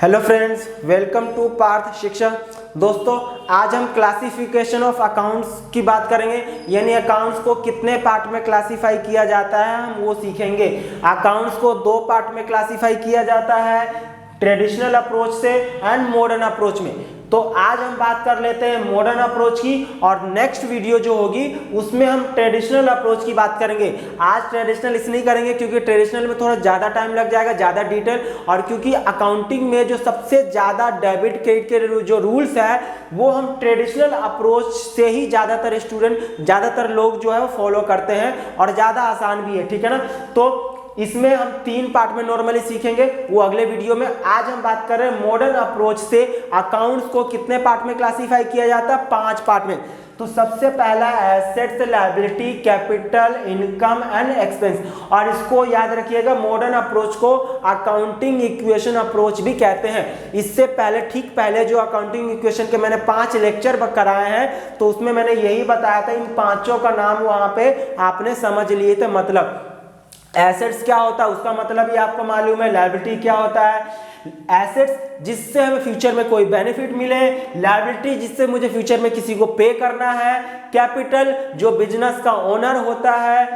Hello friends, welcome to Parth Shiksha. दोस्तों, आज हम क्लासिफिकेशन ऑफ अकाउंट्स की बात करेंगे, यानी अकाउंट्स को कितने पार्ट में क्लासिफाई किया जाता है हम वो सीखेंगे। अकाउंट्स को दो पार्ट में क्लासिफाई किया जाता है, ट्रेडिशनल अप्रोच से एंड मॉडर्न अप्रोच में। तो आज हम बात कर लेते हैं मॉडर्न अप्रोच की, और नेक्स्ट वीडियो जो होगी उसमें हम ट्रेडिशनल अप्रोच की बात करेंगे। आज ट्रेडिशनल इसलिए करेंगे क्योंकि ट्रेडिशनल में थोड़ा ज़्यादा टाइम लग जाएगा, ज़्यादा डिटेल, और क्योंकि अकाउंटिंग में जो सबसे ज़्यादा डेबिट क्रेडिट के जो रूल्स है वो हम ट्रेडिशनल अप्रोच से ही ज़्यादातर स्टूडेंट, ज़्यादातर लोग जो है वो फॉलो करते हैं, और ज़्यादा आसान भी है, ठीक है ना। तो इसमें हम 3 पार्ट में नॉर्मली सीखेंगे, वो अगले वीडियो में। आज हम बात कर रहे हैं मॉडर्न अप्रोच से अकाउंट्स को कितने पार्ट में क्लासिफाई किया जाता है, 5 पार्ट में। तो सबसे पहला assets, liability, capital, income and expense, और इसको याद रखिएगा मॉडर्न अप्रोच को अकाउंटिंग इक्वेशन अप्रोच भी कहते हैं। इससे पहले, ठीक पहले जो अकाउंटिंग इक्वेशन के मैंने 5 लेक्चर कराए हैं, तो उसमें मैंने यही बताया था, इन पांचों का नाम वहां पे आपने समझ लिए थे। मतलब एसेट्स क्या होता है उसका मतलब ये आपको मालूम है, लायबिलिटी क्या होता है, एसेट्स जिससे हमें फ्यूचर में कोई बेनिफिट मिले, लायबिलिटी जिससे मुझे फ्यूचर में किसी को पे करना है, कैपिटल जो बिजनेस का ओनर होता है,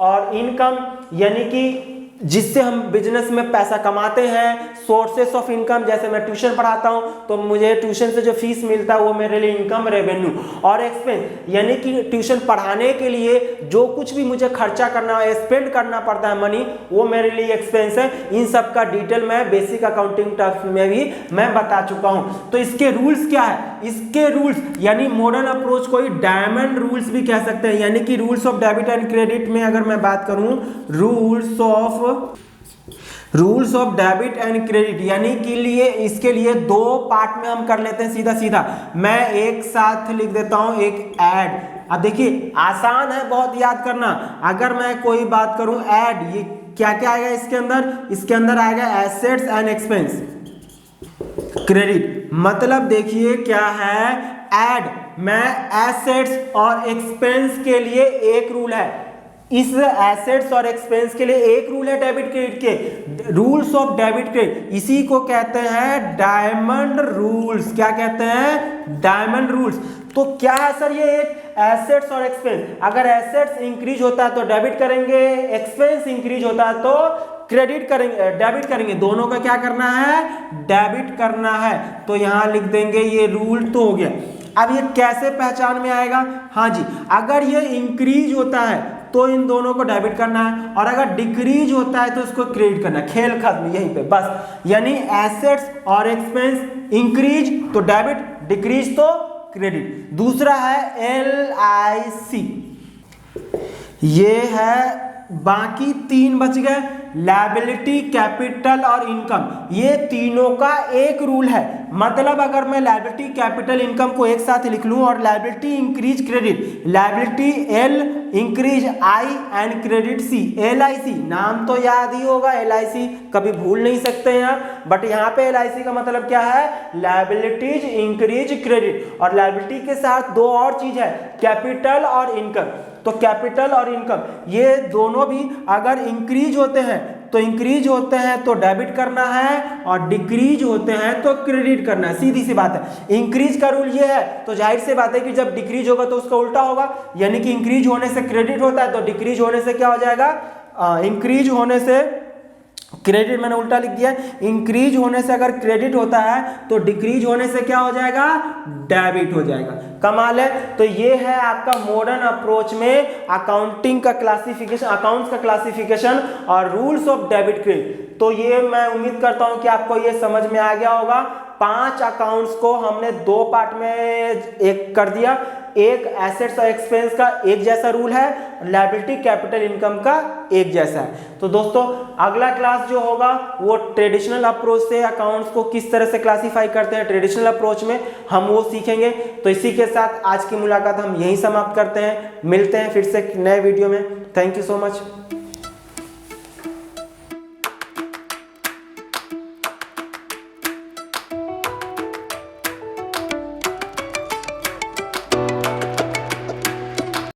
और इनकम यानी कि जिससे हम बिजनेस में पैसा कमाते हैं, सोर्सेस ऑफ इनकम, जैसे मैं ट्यूशन पढ़ाता हूं तो मुझे ट्यूशन से जो फीस मिलता है वो मेरे लिए इनकम, रेवेन्यू, और एक्सपेंस यानी कि ट्यूशन पढ़ाने के लिए जो कुछ भी मुझे खर्चा करना है, स्पेंड करना पड़ता है मनी, वो मेरे लिए एक्सपेंस है। इन सब का डिटेल मैं बेसिक अकाउंटिंग टर्म्स में भी मैं बता चुका हूं। तो इसके रूल्स क्या है, इसके रूल्स यानी मॉडर्न अप्रोच को ही डायमंड रूल्स भी कह सकते हैं, यानी कि rules of debit and credit में अगर मैं बात करूं, rules of debit and credit, यानी कि इसके लिए 2 पार्ट में हम कर लेते हैं। सीधा सीधा मैं एक साथ लिख देता हूं, एक ऐड। अब देखिए आसान है बहुत याद करना। अगर मैं कोई बात करूं ऐड, ये क्या क्या आएगा इसके अंदर, इसके अंदर आएगा एसेट्स एंड एक्सपेंस, क्रेडिट। मतलब देखिए क्या है, ऐड मैं एसेट्स और एक्सपेंस के लिए एक रूल है, इस एसेट्स और एक्सपेंस के लिए एक रूल है डेबिट क्रेडिट के, रूल्स ऑफ डेबिट क्रेडिट, इसी को कहते हैं डायमंड रूल्स। क्या कहते हैं, डायमंड रूल्स। तो क्या है सर ये एक एसेट्स और एक्सपेंस, अगर एसेट्स इंक्रीज होता है तो डेबिट करेंगे, एक्सपेंस इंक्रीज होता है तो क्रेडिट करेंगे, डेबिट करेंगे, दोनों का क्या करना है, डेबिट करना है। तो यहां लिख देंगे, ये रूल तो हो गया। अब ये कैसे पहचान में आएगा, हाँ जी, अगर ये इंक्रीज होता है तो इन दोनों को डेबिट करना है, और अगर डिक्रीज होता है तो इसको क्रेडिट करना है। खेल खत्म यहीं पे बस। यानी एसेट्स और एक्सपेंस इंक्रीज तो डेबिट, डिक्रीज तो क्रेडिट। दूसरा है LIC, ये है, बाकी 3 बच गए, लायबिलिटी, कैपिटल और इनकम, ये तीनों का एक रूल है। मतलब अगर मैं लायबिलिटी, कैपिटल, इनकम को एक साथ लिख लूं, और liability increase credit, liability L increase I and credit C, LIC, नाम तो याद ही होगा, LIC कभी भूल नहीं सकते हैं, बट यहाँ पे LIC का मतलब क्या है, लायबिलिटीज इंक्रीज क्रेडिट, और लायबिलिटी के साथ 2 और चीज है, कैपिटल और इनकम। तो कैपिटल और इनकम ये दोनों भी अगर इंक्रीज होते हैं तो इंक्रीज होते हैं तो डेबिट करना है, और डिक्रीज होते हैं तो क्रेडिट करना है। सीधी सी बात है। इंक्रीज का रूल ये है, तो जाहिर सी बात है कि जब डिक्रीज होगा तो उसका उल्टा होगा, यानी कि इंक्रीज होने से क्रेडिट होता है तो डिक्रीज होने से क्या हो जाएगा, इंक्रीज होने से क्रेडिट, मैंने उल्टा लिख दिया। इंक्रीज होने से अगर क्रेडिट होता है तो डिक्रीज होने से क्या हो जाएगा, डेबिट हो जाएगा। कमाल है। तो ये है आपका मॉडर्न अप्रोच में अकाउंटिंग का क्लासिफिकेशन, अकाउंट्स का क्लासिफिकेशन और रूल्स ऑफ डेबिट क्रेडिट। तो ये मैं उम्मीद करता हूं कि आपको ये समझ में आ गया होगा। 5 अकाउंट्स को हमने 2 पार्ट में एक कर दिया, एक एसेट्स और एक्सपेंस का एक जैसा रूल है, लायबिलिटी, कैपिटल, इनकम का एक जैसा है। तो दोस्तों अगला क्लास जो होगा वो ट्रेडिशनल अप्रोच से अकाउंट्स को किस तरह से क्लासिफाई करते हैं ट्रेडिशनल अप्रोच में, हम वो सीखेंगे। तो इसी के साथ आज की मुलाकात हम यहीं समाप्त करते हैं, मिलते हैं फिर से नए वीडियो में। Thank you so much.